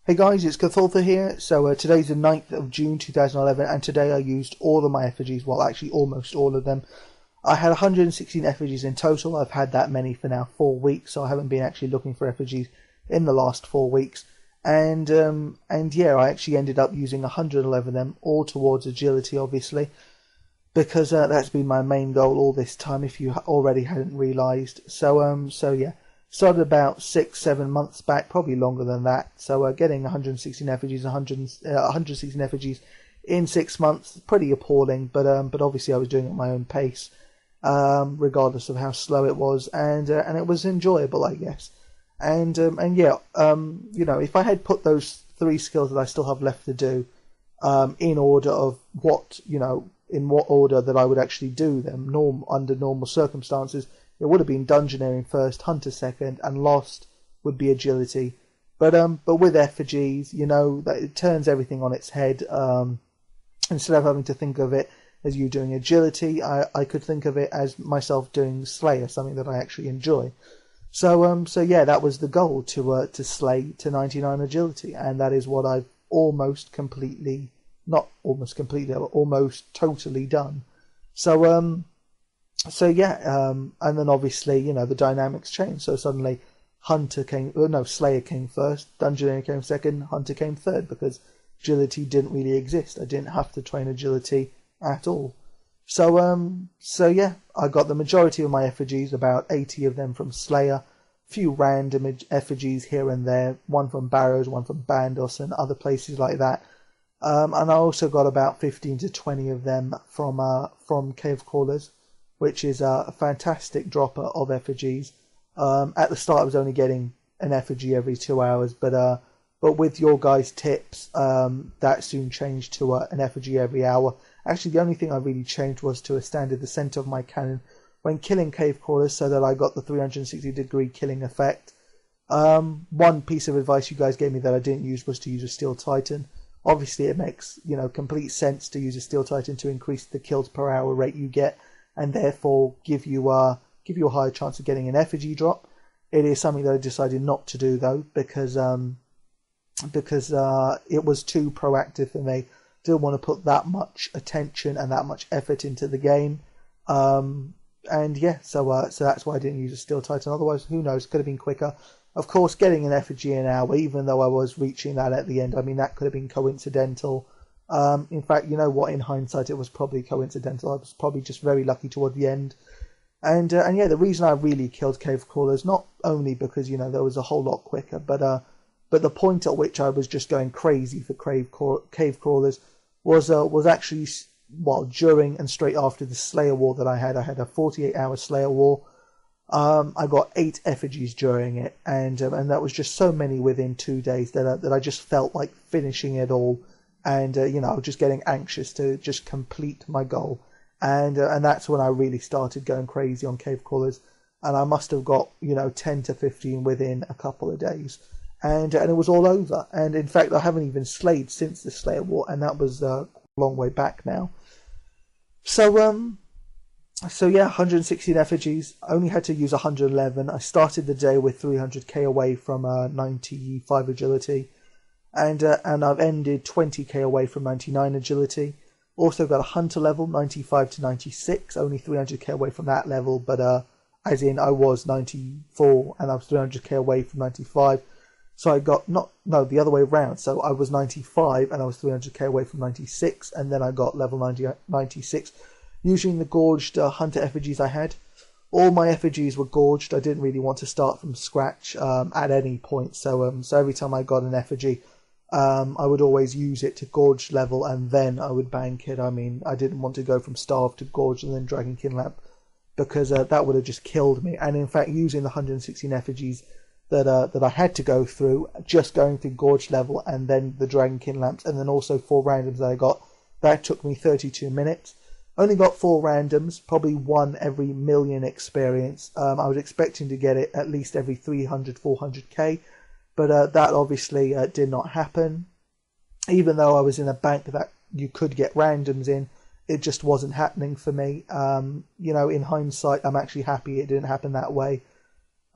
Hey guys, it's Cthulthu here. So today's the 9th of June 2011, and today I used all of my effigies, well actually almost all of them. I had 116 effigies in total. I've had that many for now 4 weeks, so I haven't been actually looking for effigies in the last 4 weeks. And yeah, I actually ended up using 111 of them, all towards agility obviously, because that's been my main goal all this time, if you already hadn't realised. So yeah. Started about 6-7 months back, probably longer than that. So getting 116 effigies, 116 effigies in 6 months, pretty appalling. But obviously I was doing it at my own pace, regardless of how slow it was, and it was enjoyable, I guess. And yeah, you know, if I had put those 3 skills that I still have left to do, in order of what, you know, in what order that I would actually do them, under normal circumstances. It would have been dungeoneering first, hunter second, and lost would be agility. But with effigies, you know, that it turns everything on its head. Instead of having to think of it as you doing agility, I could think of it as myself doing Slayer, something that I actually enjoy. So yeah, that was the goal, to slay to 99 agility, and that is what I've almost completely, not almost completely, but almost totally done. So yeah, and then obviously, you know, the dynamics changed. So suddenly Slayer came first, Dungeoneer came second, Hunter came third, because agility didn't really exist. I didn't have to train agility at all. So yeah, I got the majority of my effigies, about 80 of them from Slayer, a few random effigies here and there, one from Barrows, one from Bandos and other places like that. And I also got about 15 to 20 of them from Cave Crawlers, which is a fantastic dropper of effigies. At the start I was only getting an effigy every 2 hours, but with your guys' tips, that soon changed to an effigy every hour. Actually, the only thing I really changed was to extend the center of my cannon when killing cave crawlers, so that I got the 360-degree killing effect. One piece of advice you guys gave me that I didn't use was to use a Steel Titan. Obviously, it makes, you know, complete sense to use a Steel Titan to increase the kills per hour rate you get, and therefore give you a higher chance of getting an effigy drop. It is something that I decided not to do though, because it was too proactive for me. Didn't want to put that much attention and that much effort into the game. And yeah, so that's why I didn't use a Steel Titan. Otherwise, who knows, could have been quicker. Of course, getting an effigy an hour, even though I was reaching that at the end, I mean, that could have been coincidental. In fact, you know what, in hindsight, it was probably coincidental. I was probably just very lucky toward the end. And yeah, the reason I really killed cave crawlers, not only because, you know, there was a whole lot quicker, but the point at which I was just going crazy for cave crawlers was actually, well, during and straight after the Slayer War that I had. I had a 48-hour Slayer War. I got 8 effigies during it, and that was just so many within 2 days that I just felt like finishing it all. And you know, just getting anxious to just complete my goal, and that's when I really started going crazy on cave crawlers, and I must have got, you know, 10 to 15 within a couple of days, and it was all over. And in fact, I haven't even slayed since the Slayer War, and that was a long way back now. So yeah, 116 effigies. I only had to use 111. I started the day with 300k away from 95 agility. And I've ended 20k away from 99 agility. Also got a hunter level, 95 to 96, only 300k away from that level, but as in I was 94 and I was 300k away from 95. So I got, the other way around. So I was 95 and I was 300k away from 96, and then I got level 96 using the gorged hunter effigies I had. All my effigies were gorged. I didn't really want to start from scratch at any point. So every time I got an effigy, I would always use it to gorge level, and then I would bank it. I mean, I didn't want to go from starve to gorge and then dragonkin lamp, because that would have just killed me. And in fact, using the 116 effigies that I had to go through, just going through gorge level and then the dragonkin lamps, and then also 4 randoms that I got, that took me 32 minutes. Only got 4 randoms, probably 1 every million experience. I was expecting to get it at least every 300, 400k. But that obviously did not happen. Even though I was in a bank that you could get randoms in, it just wasn't happening for me. You know, in hindsight, I'm actually happy it didn't happen that way.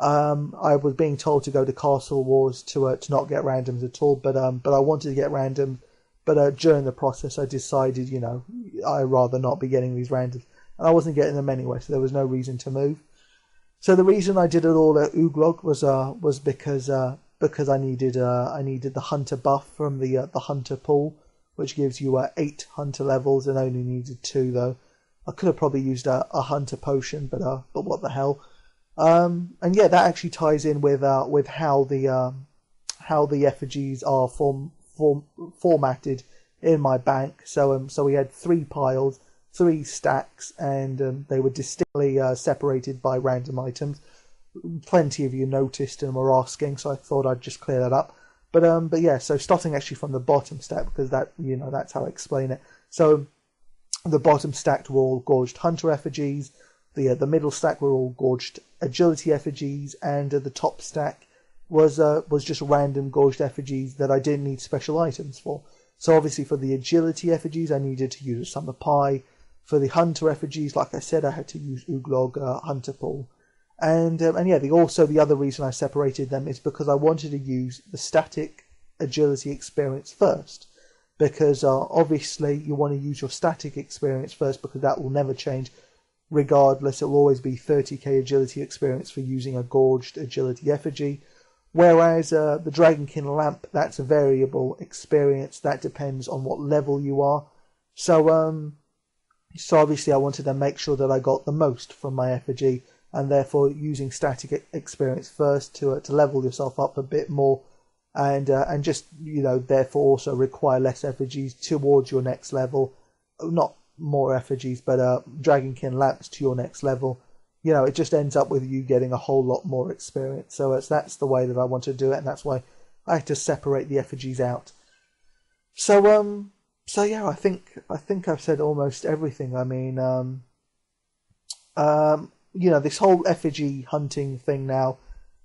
I was being told to go to Castle Wars to not get randoms at all, but I wanted to get randoms. But during the process, I decided, I'd rather not be getting these randoms, and I wasn't getting them anyway, so there was no reason to move. So the reason I did it all at Uglog was because I needed the hunter buff from the hunter pool, which gives you 8 hunter levels, and only needed 2 though. I could have probably used a hunter potion, but what the hell. And yeah, that actually ties in with how the effigies are formatted in my bank. So we had 3 piles, 3 stacks, and they were distinctly separated by random items. Plenty of you noticed and were asking, so I thought I'd just clear that up. But yeah, so starting actually from the bottom stack, because that's how I explain it. So the bottom stack were all gorged hunter effigies. The middle stack were all gorged agility effigies, and the top stack was just random gorged effigies that I didn't need special items for. So obviously for the agility effigies, I needed to use a summer pie. For the hunter effigies, like I said, I had to use Uglog hunter pool. And yeah, the other reason I separated them is because I wanted to use the static agility experience first. Because obviously you want to use your static experience first, because that will never change. Regardless, it will always be 30k agility experience for using a gorged agility effigy. Whereas the Dragonkin lamp, that's a variable experience. That depends on what level you are. So obviously I wanted to make sure that I got the most from my effigy, and therefore using static experience first to level yourself up a bit more, and just therefore also require less effigies towards your next level. Not more effigies, but Dragonkin lamps to your next level. It just ends up with you getting a whole lot more experience. So that's the way that I want to do it, and that's why I had to separate the effigies out. So yeah, I think I've said almost everything. I mean, this whole effigy hunting thing now,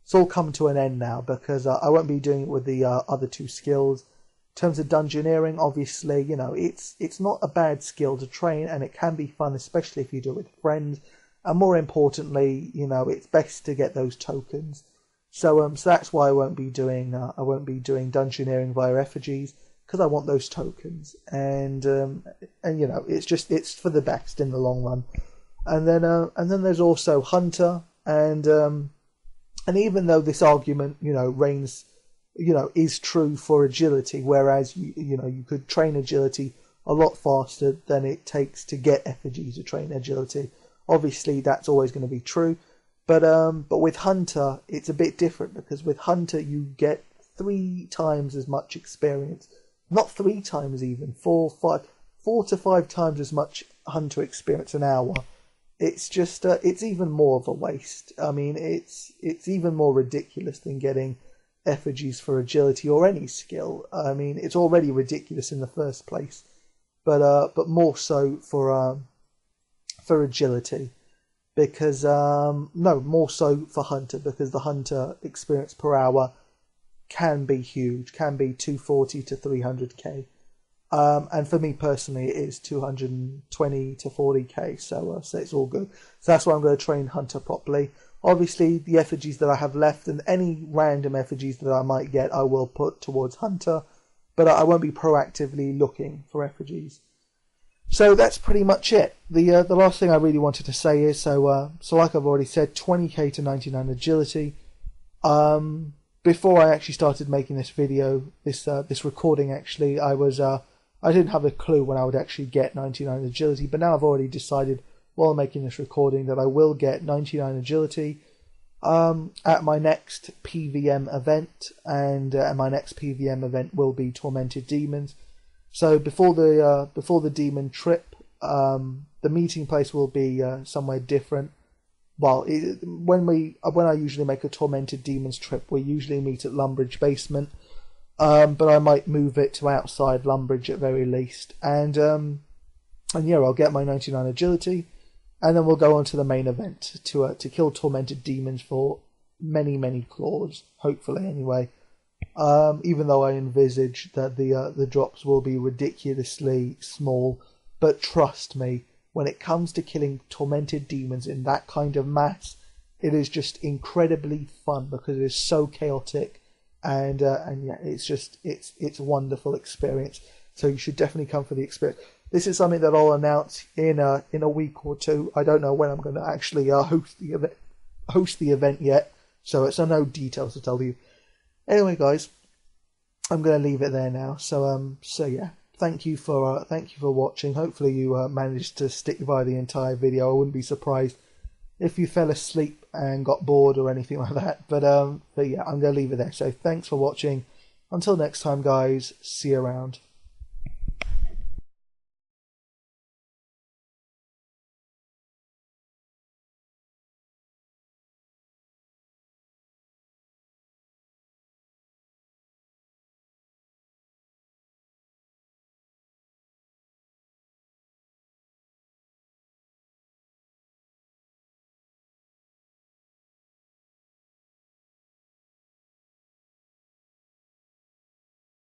it's all come to an end now, because I won't be doing it with the other 2 skills. In terms of dungeoneering, obviously, it's not a bad skill to train, and it can be fun, especially if you do it with friends. And more importantly, it's best to get those tokens. So that's why I won't be doing dungeoneering via effigies, because I want those tokens, and it's for the best in the long run. And then there's also hunter, and even though this argument reigns, is true for agility, whereas you could train agility a lot faster than it takes to get effigies to train agility. Obviously, that's always going to be true, but with hunter, it's a bit different, because with hunter you get 3 times as much experience. Not 3 times even, 4 to 5 times as much hunter experience an hour. It's just it's even more of a waste. I mean, it's even more ridiculous than getting effigies for agility or any skill. I mean, it's already ridiculous in the first place, but more so for agility, because more so for hunter, because the hunter experience per hour can be huge, can be 240 to 300k, and for me personally it is 220 to 40k, so it's all good. So that's why I'm going to train hunter properly. Obviously the effigies that I have left, and any random effigies that I might get, I will put towards hunter, but I won't be proactively looking for effigies. So that's pretty much it. The last thing I really wanted to say is, so like I've already said, 20k to 99 agility. Before I actually started making this video, this recording actually, I didn't have a clue when I would actually get 99 agility, but now I've already decided while making this recording that I will get 99 agility at my next PVM event, and my next PVM event will be Tormented Demons. So before the demon trip, the meeting place will be somewhere different. Well, when I usually make a Tormented Demons trip, we usually meet at Lumbridge Basement, but I might move it to outside Lumbridge at very least. And yeah, I'll get my 99 agility, and then we'll go on to the main event to kill Tormented Demons for many claws, hopefully anyway. Even though I envisage that the drops will be ridiculously small, but trust me, when it comes to killing Tormented Demons in that kind of mass, it is just incredibly fun because it is so chaotic, and yeah, it's a wonderful experience. So you should definitely come for the experience. This is something that I'll announce in a week or two. I don't know when I'm going to actually host the event yet, so it's no details to tell you. Anyway, guys, I'm going to leave it there now. So yeah, thank you for watching. Hopefully you managed to stick by the entire video. I wouldn't be surprised if you fell asleep and got bored or anything like that. But yeah, I'm going to leave it there. So thanks for watching. Until next time, guys. See you around.